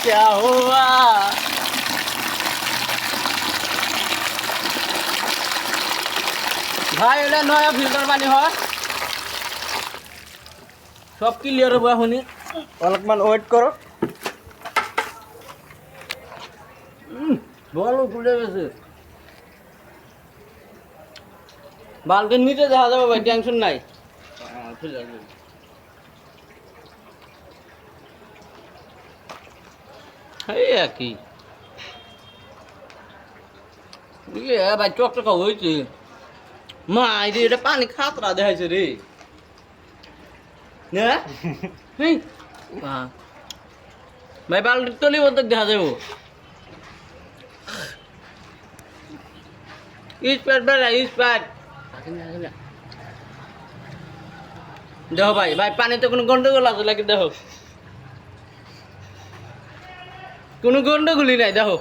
क्या हुआ ভাই এটা নয়া ফিল্টার পানি হয় সব ক্লিয়ার হবে এখনই অলপমান ওয়েট করো বলো খুলে গেছে বালতির নিচে দেখা যাবে ভাই টেনশন নাই এই একই ভাই চকচকা হয়েছে মা রে এটা পানি খাতরা দেখাইছে রে হ্যাঁ ভাই বালতির তলি বলতে দেখা যাবো স্প্রাইট বেড়া স্প্রাইট দেখো ভাই ভাই পানিতে কোনো গন্ডগোল আছে নাকি দেখো কোনো গন্ডগোলই নাই দেখো